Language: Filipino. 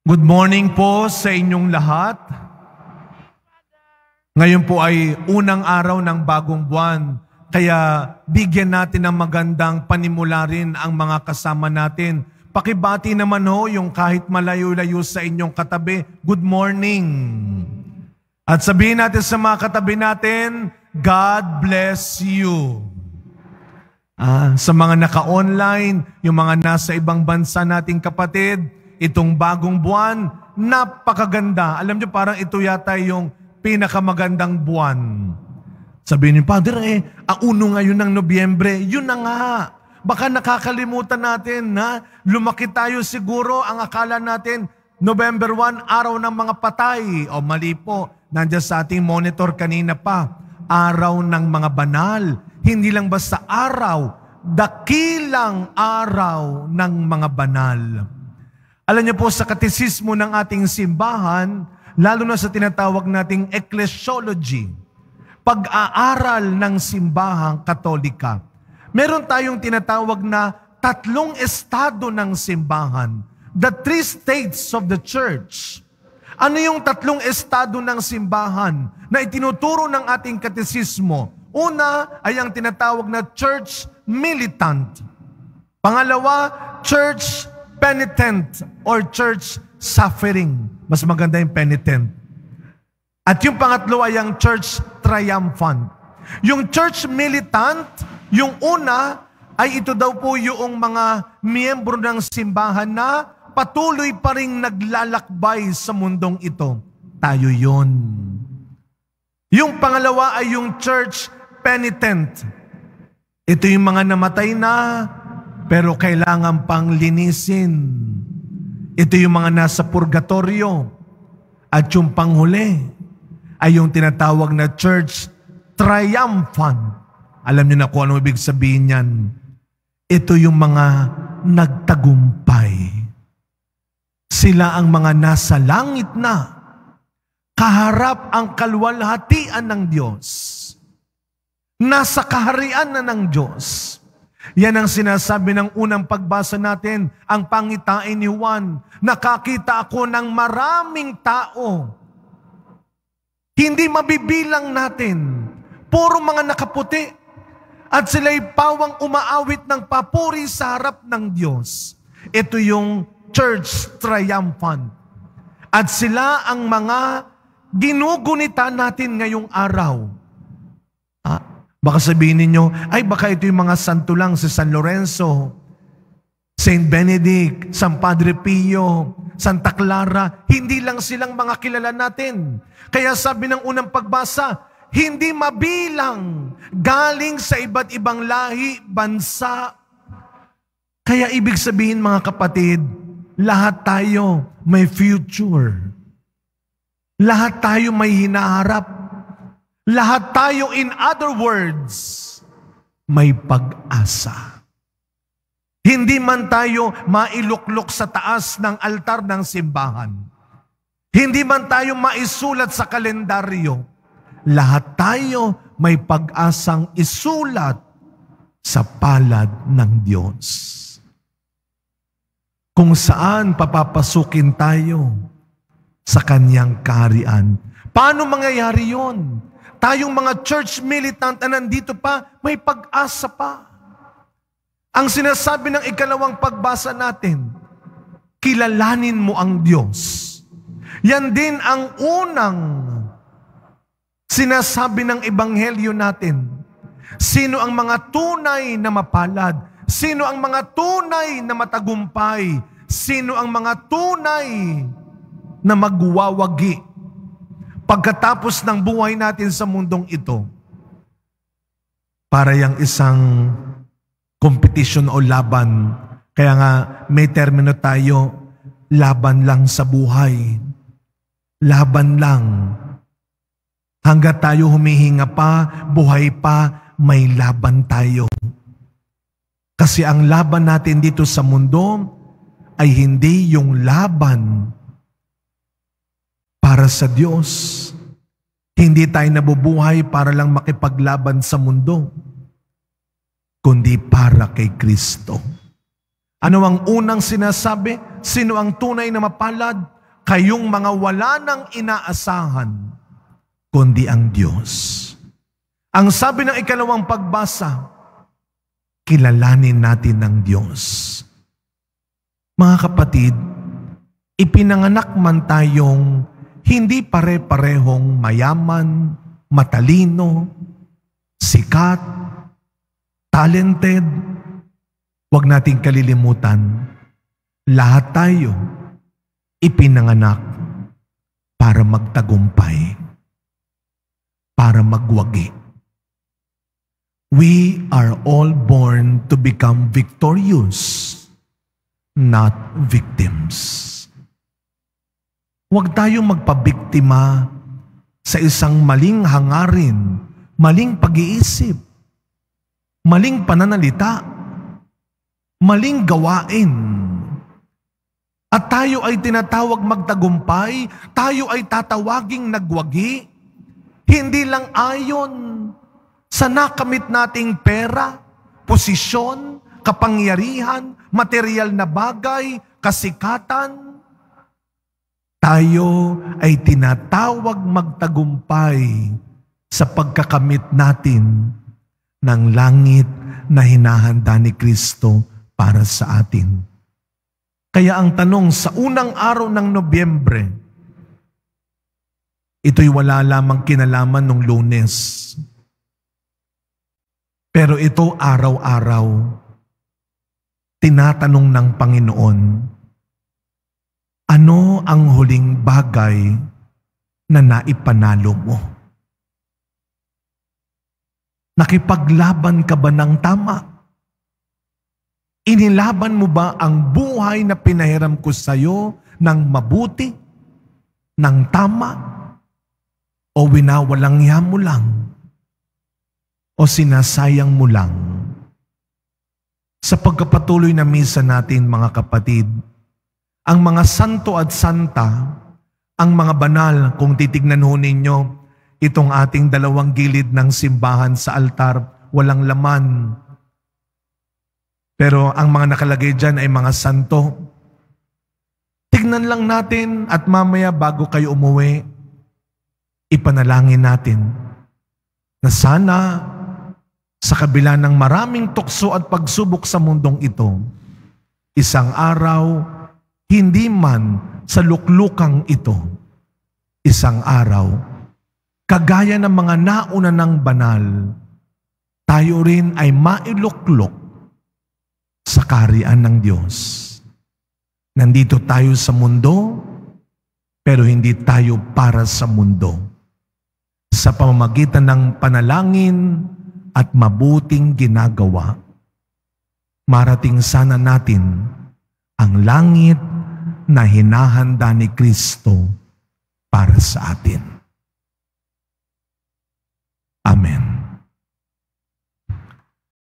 Good morning po sa inyong lahat. Ngayon po ay unang araw ng bagong buwan, kaya bigyan natin ng magandang panimula rin ang mga kasama natin. Pakibati naman ho yung kahit malayo-layo sa inyong katabi, good morning. At sabihin natin sa mga katabi natin, God bless you. Sa mga naka-online, yung mga nasa ibang bansa nating kapatid, itong bagong buwan, napakaganda. Alam niyo, parang ito yata yung pinakamagandang buwan. Sabihin niyo, Father, ang uno ngayon ng Nobyembre, yun na nga. Baka nakakalimutan natin, na lumaki tayo siguro, ang akala natin, November 1, araw ng mga patay. O mali po, nandiyan sa ating monitor kanina pa, araw ng mga banal. Hindi lang basta araw, dakilang araw ng mga banal. Alam niyo po, sa katekismo ng ating simbahan, lalo na sa tinatawag nating ecclesiology, pag-aaral ng simbahang Katolika, meron tayong tinatawag na tatlong estado ng simbahan, the three states of the church. Ano yung tatlong estado ng simbahan na itinuturo ng ating katekismo? Una ay ang tinatawag na church militant. Pangalawa, church penitent or church suffering. Mas maganda yung penitent. At yung pangatlo ay ang church triumphant. Yung church militant, yung una ay ito daw po yung mga miyembro ng simbahan na patuloy pa rin naglalakbay sa mundong ito. Tayo yon. Yung pangalawa ay yung church penitent. Ito yung mga namatay na pero kailangan pang linisin. Ito yung mga nasa purgatorio. At yung panghuli ay yung tinatawag na church triumphant. Alam niyo na kung ano ibig sabihin yan. Ito yung mga nagtagumpay. Sila ang mga nasa langit na. Kaharap ang kalwalhatian ng Diyos. Nasa kaharian na ng Diyos. Yan ang sinasabi ng unang pagbasa natin, ang pangitain ni Juan. Nakakita ako ng maraming tao. Hindi mabibilang natin. Puro mga nakaputi. At sila'y pawang umaawit ng papuri sa harap ng Diyos. Ito yung church triumphant. At sila ang mga ginugunita natin ngayong araw. Baka sabihin ninyo, ay baka ito yung mga santo lang, si San Lorenzo, Saint Benedict, San Padre Pio, Santa Clara. Hindi lang silang mga kilala natin. Kaya sabi ng unang pagbasa, hindi mabilang, galing sa iba't ibang lahi, bansa. Kaya ibig sabihin mga kapatid, lahat tayo may future. Lahat tayo may hinaharap. Lahat tayo, in other words, may pag-asa. Hindi man tayo mailuklok sa taas ng altar ng simbahan. Hindi man tayo maisulat sa kalendaryo. Lahat tayo may pag-asang isulat sa palad ng Diyos. Kung saan papapasukin tayo sa Kanyang kaharian. Paano mangyayari yun? Tayong mga church militant na nandito pa, may pag-asa pa. Ang sinasabi ng ikalawang pagbasa natin, kilalanin mo ang Diyos. Yan din ang unang sinasabi ng ebanghelyo natin. Sino ang mga tunay na mapalad? Sino ang mga tunay na matagumpay? Sino ang mga tunay na magwawagi pagkatapos ng buhay natin sa mundong ito? Para yung isang competition o laban. Kaya nga may termino tayo, laban lang sa buhay. Laban lang. Hanggat tayo humihinga pa, buhay pa, may laban tayo. Kasi ang laban natin dito sa mundo ay hindi yung laban para sa Diyos. Hindi tayo nabubuhay para lang makipaglaban sa mundo, kundi para kay Kristo. Ano ang unang sinasabi? Sino ang tunay na mapalad? Kayong mga wala nang inaasahan, kundi ang Diyos. Ang sabi ng ikalawang pagbasa, kilalanin natin ng Diyos. Mga kapatid, ipinanganak man tayong hindi pare-parehong mayaman, matalino, sikat, talented. Huwag nating kalilimutan, lahat tayo ipinanganak para magtagumpay, para magwagi. We are all born to become victorious, not victims. Huwag tayong magpabiktima sa isang maling hangarin, maling pag-iisip, maling pananalita, maling gawain. At tayo ay tinatawag magtagumpay, tayo ay tatawaging nagwagi, hindi lang ayon sa nakamit nating pera, posisyon, kapangyarihan, material na bagay, kasikatan. Tayo ay tinatawag magtagumpay sa pagkakamit natin ng langit na hinahanda ni Kristo para sa atin. Kaya ang tanong sa unang araw ng Nobyembre, ito'y wala lamang kinalaman nung Lunes. Pero ito araw-araw, tinatanong ng Panginoon, ano ang huling bagay na naipanalo mo? Nakipaglaban ka ba ng tama? Inilaban mo ba ang buhay na pinahiram ko sa iyo ng mabuti, ng tama, o winawalang mo lang, o sinasayang mo lang? Sa pagkapatuloy na misa natin, mga kapatid, ang mga santo at santa, ang mga banal, kung titignan ho ninyo, itong ating dalawang gilid ng simbahan sa altar, walang laman. Pero ang mga nakalagay dyan ay mga santo. Tignan lang natin at mamaya bago kayo umuwi, ipanalangin natin na sana sa kabila ng maraming tukso at pagsubok sa mundong ito, isang araw, hindi man sa luklukang ito, isang araw, kagaya ng mga nauna ng banal, tayo rin ay mailuklok sa kaharian ng Diyos. Nandito tayo sa mundo, pero hindi tayo para sa mundo. Sa pamamagitan ng panalangin at mabuting ginagawa, marating sana natin ang langit na hinahanda ni Kristo para sa atin.